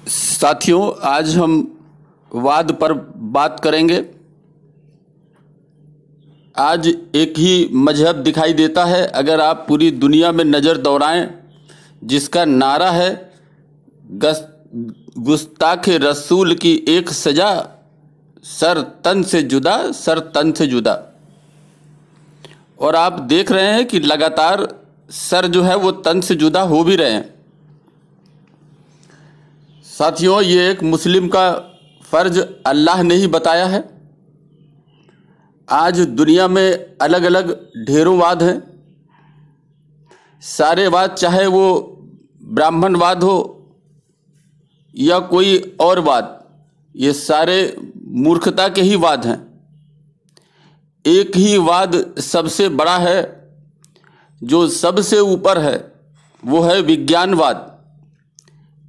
साथियों, आज हम वाद पर बात करेंगे। आज एक ही मजहब दिखाई देता है, अगर आप पूरी दुनिया में नज़र दौड़ाएं, जिसका नारा है गुस्ताख रसूल की एक सज़ा, सर तन से जुदा, सर तन से जुदा। और आप देख रहे हैं कि लगातार सर जो है वो तन से जुदा हो भी रहे हैं। साथियों, ये एक मुस्लिम का फ़र्ज अल्लाह ने ही बताया है। आज दुनिया में अलग अलग ढेरों वाद हैं। सारे वाद, चाहे वो ब्राह्मणवाद हो या कोई और वाद, ये सारे मूर्खता के ही वाद हैं। एक ही वाद सबसे बड़ा है, जो सबसे ऊपर है, वो है विज्ञानवाद।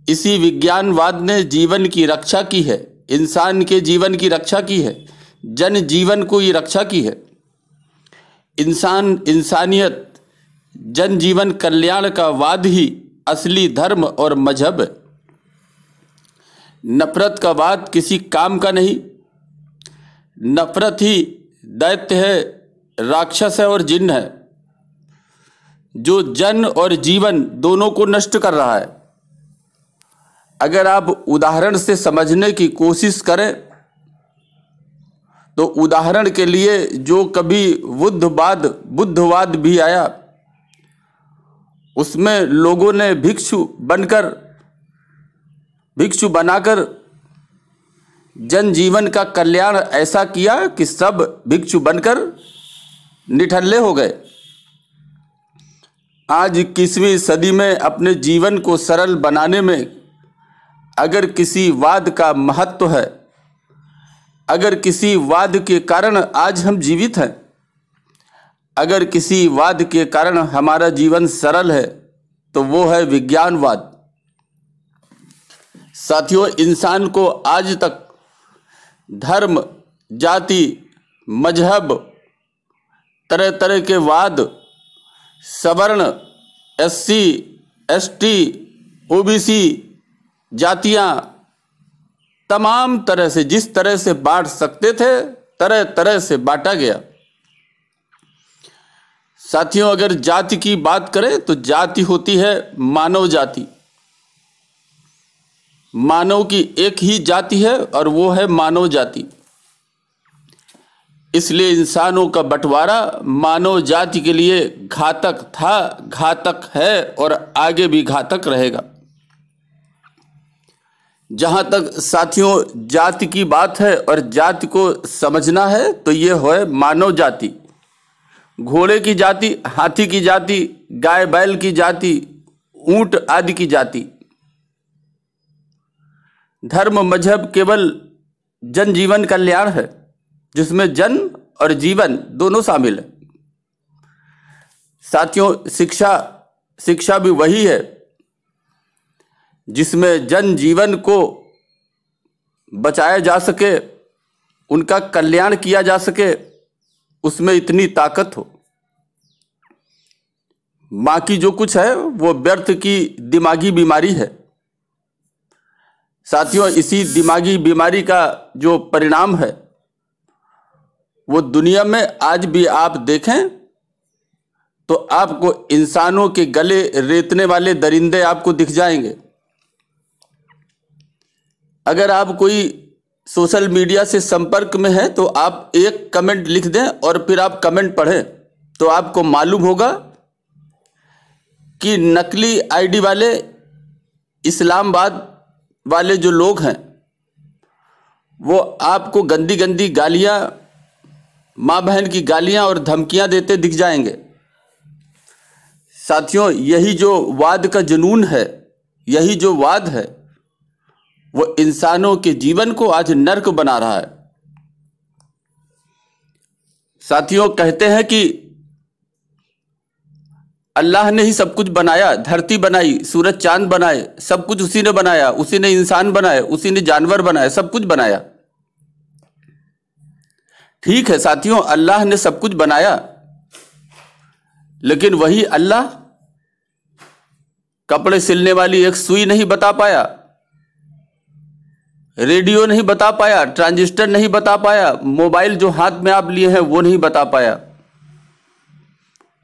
इसी विज्ञानवाद ने जीवन की रक्षा की है, इंसान के जीवन की रक्षा की है, जन जीवन को ये रक्षा की है। इंसानियत, जन जीवन कल्याण का वाद ही असली धर्म और मजहब है। नफरत का वाद किसी काम का नहीं। नफरत ही दैत्य है, राक्षस है और जिन्न है, जो जन और जीवन दोनों को नष्ट कर रहा है। अगर आप उदाहरण से समझने की कोशिश करें तो उदाहरण के लिए, जो कभी बुद्धवाद भी आया, उसमें लोगों ने भिक्षु बनाकर जन जीवन का कल्याण ऐसा किया कि सब भिक्षु बनकर निठल्ले हो गए। आज 21वीं सदी में अपने जीवन को सरल बनाने में अगर किसी वाद का महत्व है, अगर किसी वाद के कारण आज हम जीवित हैं, अगर किसी वाद के कारण हमारा जीवन सरल है, तो वो है विज्ञानवाद। साथियों, इंसान को आज तक धर्म, जाति, मजहब, तरह तरह के वाद, सवर्ण, SC, ST, OBC जातियां, तमाम तरह से, जिस तरह से बांट सकते थे, तरह तरह से बांटा गया। साथियों, अगर जाति की बात करें तो जाति होती है मानव जाति। मानव की एक ही जाति है और वो है मानव जाति। इसलिए इंसानों का बंटवारा मानव जाति के लिए घातक था, घातक है और आगे भी घातक रहेगा। जहाँ तक साथियों जाति की बात है और जाति को समझना है, तो ये है मानव जाति। घोड़े की जाति, हाथी की जाति, गाय बैल की जाति, ऊंट आदि की जाति। धर्म मजहब केवल जन जीवन कल्याण है, जिसमें जन और जीवन दोनों शामिल है। साथियों, शिक्षा भी वही है, जिसमें जन जीवन को बचाया जा सके, उनका कल्याण किया जा सके, उसमें इतनी ताकत हो। बाकी जो कुछ है वो व्यर्थ की दिमागी बीमारी है। साथियों, इसी दिमागी बीमारी का जो परिणाम है, वो दुनिया में आज भी आप देखें तो आपको इंसानों के गले रेतने वाले दरिंदे आपको दिख जाएंगे। अगर आप कोई सोशल मीडिया से संपर्क में हैं, तो आप एक कमेंट लिख दें और फिर आप कमेंट पढ़ें, तो आपको मालूम होगा कि नकली आईडी वाले, इस्लामवाद वाले जो लोग हैं, वो आपको गंदी गंदी गालियां, माँ बहन की गालियां और धमकियां देते दिख जाएंगे। साथियों, यही जो वाद का जुनून है, यही जो वाद है, वो इंसानों के जीवन को आज नर्क बना रहा है। साथियों, कहते हैं कि अल्लाह ने ही सब कुछ बनाया, धरती बनाई, सूरज चांद बनाए, सब कुछ उसी ने बनाया, उसी ने इंसान बनाए, उसी ने जानवर बनाए, सब कुछ बनाया। ठीक है साथियों, अल्लाह ने सब कुछ बनाया, लेकिन वही अल्लाह कपड़े सिलने वाली एक सुई नहीं बता पाया, रेडियो नहीं बता पाया, ट्रांजिस्टर नहीं बता पाया, मोबाइल जो हाथ में आप लिए हैं वो नहीं बता पाया,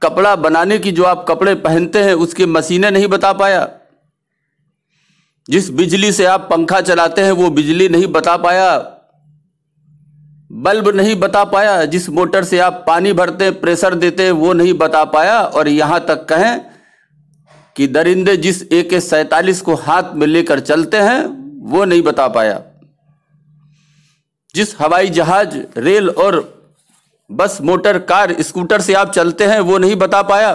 कपड़ा बनाने की जो आप कपड़े पहनते हैं उसकी मशीनें नहीं बता पाया, जिस बिजली से आप पंखा चलाते हैं वो बिजली नहीं बता पाया, बल्ब नहीं बता पाया, जिस मोटर से आप पानी भरते हैं, प्रेशर देते हैं वो नहीं बता पाया, और यहां तक कहें कि दरिंदे जिस AK-47 को हाथ में लेकर चलते हैं वो नहीं बता पाया, जिस हवाई जहाज, रेल और बस, मोटर, कार, स्कूटर से आप चलते हैं वो नहीं बता पाया।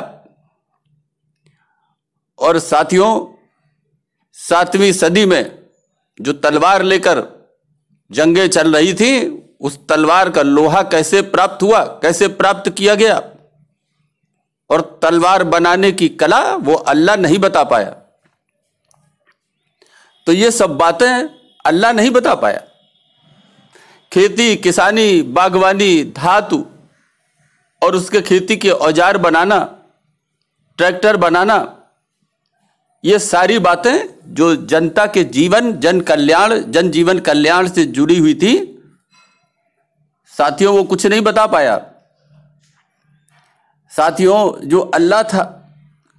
और साथियों, 7वीं सदी में जो तलवार लेकर जंगें चल रही थी, उस तलवार का लोहा कैसे प्राप्त हुआ, कैसे प्राप्त किया गया, और तलवार बनाने की कला वो अल्लाह नहीं बता पाया। तो ये सब बातें अल्लाह नहीं बता पाया। खेती, किसानी, बागवानी, धातु और उसके खेती के औजार बनाना, ट्रैक्टर बनाना, ये सारी बातें जो जनता के जीवन, जन कल्याण, जन जीवन कल्याण से जुड़ी हुई थी, साथियों वो कुछ नहीं बता पाया। साथियों, जो अल्लाह था,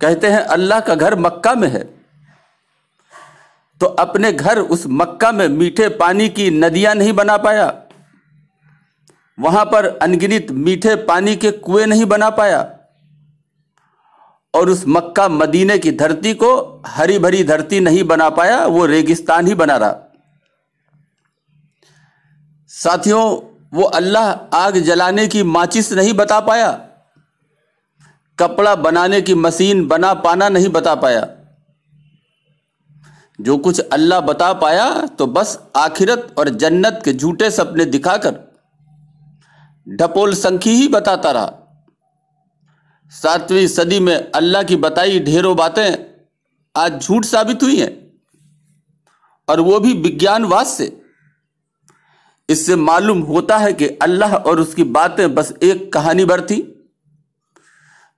कहते हैं अल्लाह का घर मक्का में है, तो अपने घर उस मक्का में मीठे पानी की नदियां नहीं बना पाया, वहां पर अनगिनत मीठे पानी के कुएं नहीं बना पाया, और उस मक्का मदीने की धरती को हरी भरी धरती नहीं बना पाया, वो रेगिस्तान ही बना रहा। साथियों, वो अल्लाह आग जलाने की माचिस नहीं बता पाया, कपड़ा बनाने की मशीन बना पाना नहीं बता पाया। जो कुछ अल्लाह बता पाया तो बस आखिरत और जन्नत के झूठे सपने दिखाकर ढपोल संखी ही बताता रहा। 7वीं सदी में अल्लाह की बताई ढेरों बातें आज झूठ साबित हुई हैं, और वो भी विज्ञानवाद से। इससे मालूम होता है कि अल्लाह और उसकी बातें बस एक कहानी भर थी,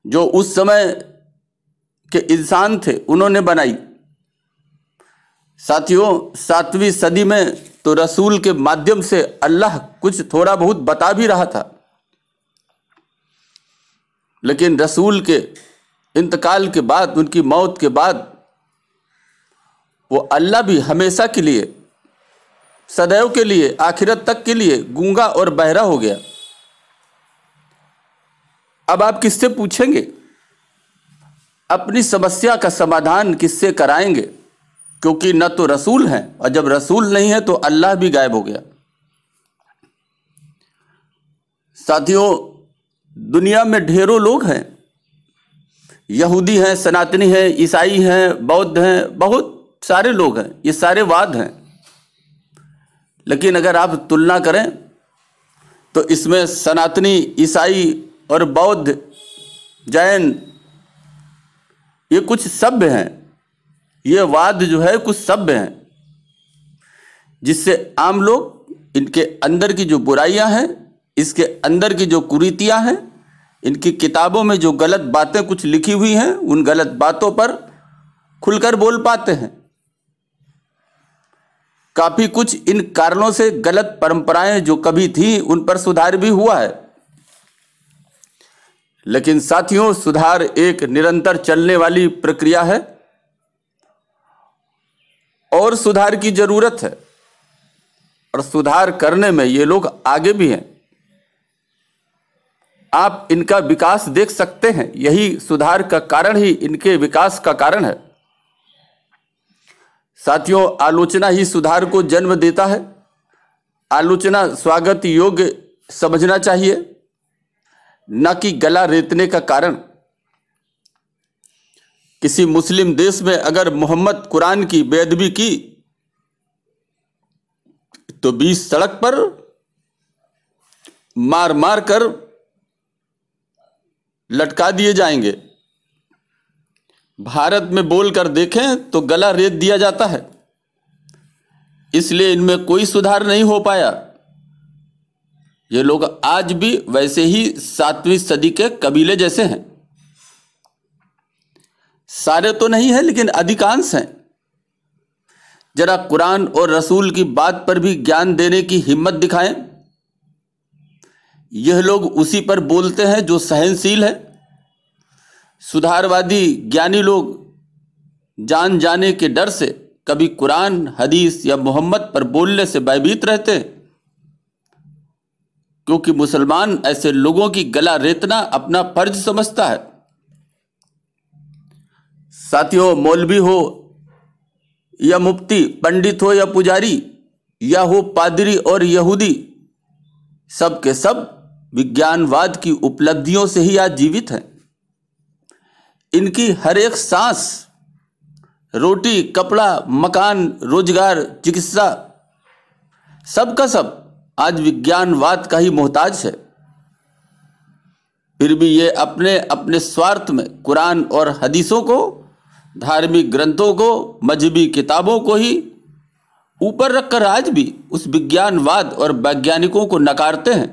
जो उस समय के इंसान थे उन्होंने बनाई। साथियों, 7वीं सदी में तो रसूल के माध्यम से अल्लाह कुछ थोड़ा बहुत बता भी रहा था, लेकिन रसूल के इंतकाल के बाद, उनकी मौत के बाद, वो अल्लाह भी हमेशा के लिए, सदैव के लिए, आखिरत तक के लिए गूंगा और बहरा हो गया। अब आप किससे पूछेंगे? अपनी समस्या का समाधान किससे कराएंगे? क्योंकि न तो रसूल हैं, और जब रसूल नहीं है तो अल्लाह भी गायब हो गया। साथियों, दुनिया में ढेरों लोग हैं, यहूदी हैं, सनातनी हैं, ईसाई हैं, बौद्ध हैं, बहुत सारे लोग हैं, ये सारे वाद हैं। लेकिन अगर आप तुलना करें तो इसमें सनातनी, ईसाई और बौद्ध, जैन, ये कुछ सभ्य हैं, ये वाद जो है कुछ सभ्य हैं, जिससे आम लोग, इनके अंदर की जो बुराइयां हैं, इसके अंदर की जो कुरीतियां हैं, इनकी किताबों में जो गलत बातें कुछ लिखी हुई हैं, उन गलत बातों पर खुलकर बोल पाते हैं। काफी कुछ इन कारणों से गलत परंपराएं जो कभी थी उन पर सुधार भी हुआ है। लेकिन साथियों, सुधार एक निरंतर चलने वाली प्रक्रिया है, और सुधार की जरूरत है, और सुधार करने में ये लोग आगे भी हैं। आप इनका विकास देख सकते हैं, यही सुधार का कारण ही इनके विकास का कारण है। साथियों, आलोचना ही सुधार को जन्म देता है। आलोचना स्वागत योग्य समझना चाहिए, न कि गला रेतने का कारण। किसी मुस्लिम देश में अगर मोहम्मद कुरान की बेअदबी की तो 20 सड़क पर मार मार कर लटका दिए जाएंगे। भारत में बोलकर देखें तो गला रेत दिया जाता है। इसलिए इनमें कोई सुधार नहीं हो पाया। ये लोग आज भी वैसे ही 7वीं सदी के कबीले जैसे हैं। सारे तो नहीं है, लेकिन अधिकांश हैं। जरा कुरान और रसूल की बात पर भी ज्ञान देने की हिम्मत दिखाएं। यह लोग उसी पर बोलते हैं जो सहनशील है। सुधारवादी ज्ञानी लोग जान जाने के डर से कभी कुरान, हदीस या मोहम्मद पर बोलने से भयभीत रहते हैं, क्योंकि मुसलमान ऐसे लोगों की गला रेतना अपना फर्ज समझता है। साथियों, मौलवी हो या मुफ्ती, पंडित हो या पुजारी, या हो पादरी और यहूदी, सब के सब विज्ञानवाद की उपलब्धियों से ही आज जीवित हैं। इनकी हर एक सांस, रोटी, कपड़ा, मकान, रोजगार, चिकित्सा, सब का सब आज विज्ञानवाद का ही मोहताज है। फिर भी ये अपने अपने स्वार्थ में कुरान और हदीसों को, धार्मिक ग्रंथों को, मजहबी किताबों को ही ऊपर रखकर आज भी उस विज्ञानवाद और वैज्ञानिकों को नकारते हैं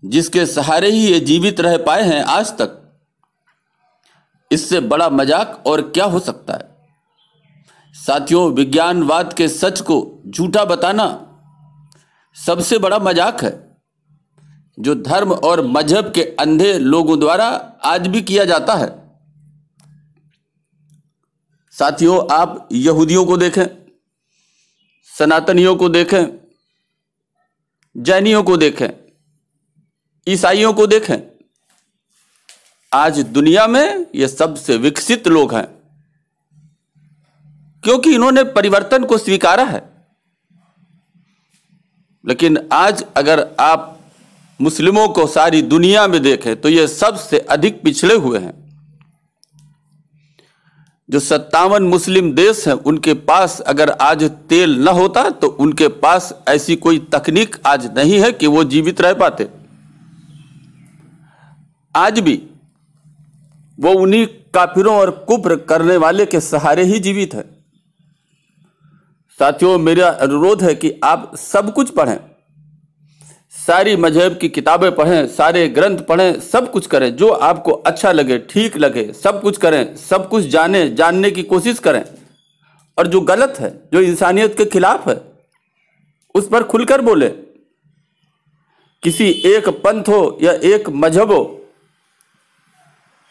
जिसके सहारे ही ये जीवित रह पाए हैं आज तक। इससे बड़ा मजाक और क्या हो सकता है। साथियों, विज्ञानवाद के सच को झूठा बताना सबसे बड़ा मजाक है, जो धर्म और मजहब के अंधे लोगों द्वारा आज भी किया जाता है। साथियों, आप यहूदियों को देखें, सनातनियों को देखें, जैनियों को देखें, ईसाइयों को देखें, आज दुनिया में ये सबसे विकसित लोग हैं, क्योंकि इन्होंने परिवर्तन को स्वीकारा है। लेकिन आज अगर आप मुस्लिमों को सारी दुनिया में देखें तो ये सबसे अधिक पिछड़े हुए हैं। जो 57 मुस्लिम देश हैं, उनके पास अगर आज तेल न होता तो उनके पास ऐसी कोई तकनीक आज नहीं है कि वो जीवित रह पाते। आज भी वो उन्हीं काफिरों और कुफ्र करने वाले के सहारे ही जीवित है। साथियों, मेरा अनुरोध है कि आप सब कुछ पढ़ें, सारी मजहब की किताबें पढ़ें, सारे ग्रंथ पढ़ें, सब कुछ करें जो आपको अच्छा लगे, ठीक लगे, सब कुछ करें, सब कुछ जानने की कोशिश करें, और जो गलत है, जो इंसानियत के खिलाफ है, उस पर खुलकर बोले। किसी एक पंथ हो या एक मजहब हो,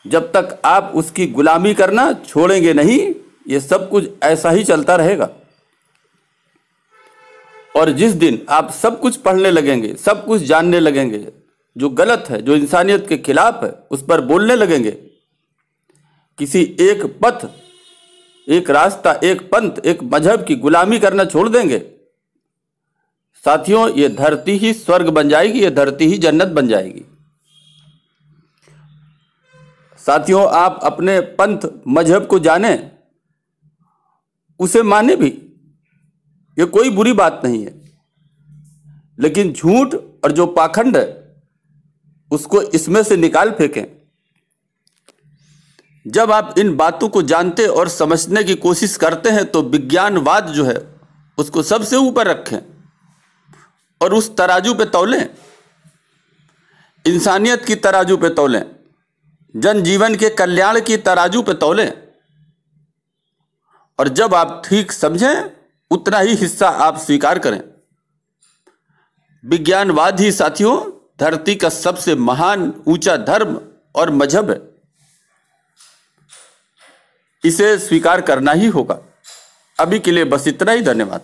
जब तक आप उसकी गुलामी करना छोड़ेंगे नहीं, ये सब कुछ ऐसा ही चलता रहेगा। और जिस दिन आप सब कुछ पढ़ने लगेंगे, सब कुछ जानने लगेंगे, जो गलत है, जो इंसानियत के खिलाफ है, उस पर बोलने लगेंगे, किसी एक पथ, एक रास्ता, एक पंथ, एक मजहब की गुलामी करना छोड़ देंगे, साथियों, ये धरती ही स्वर्ग बन जाएगी, ये धरती ही जन्नत बन जाएगी। साथियों, आप अपने पंथ, मजहब को जाने, उसे माने भी, ये कोई बुरी बात नहीं है। लेकिन झूठ और जो पाखंड है, उसको इसमें से निकाल फेंकें। जब आप इन बातों को जानते और समझने की कोशिश करते हैं तो विज्ञानवाद जो है उसको सबसे ऊपर रखें और उस तराजू पे तौलें, इंसानियत की तराजू पे तौलें, जनजीवन के कल्याण की तराजू पे तौलें। और जब आप ठीक समझें, उतना ही हिस्सा आप स्वीकार करें। विज्ञानवाद ही साथियों धरती का सबसे महान ऊंचा धर्म और मजहब है। इसे स्वीकार करना ही होगा। अभी के लिए बस इतना ही। धन्यवाद।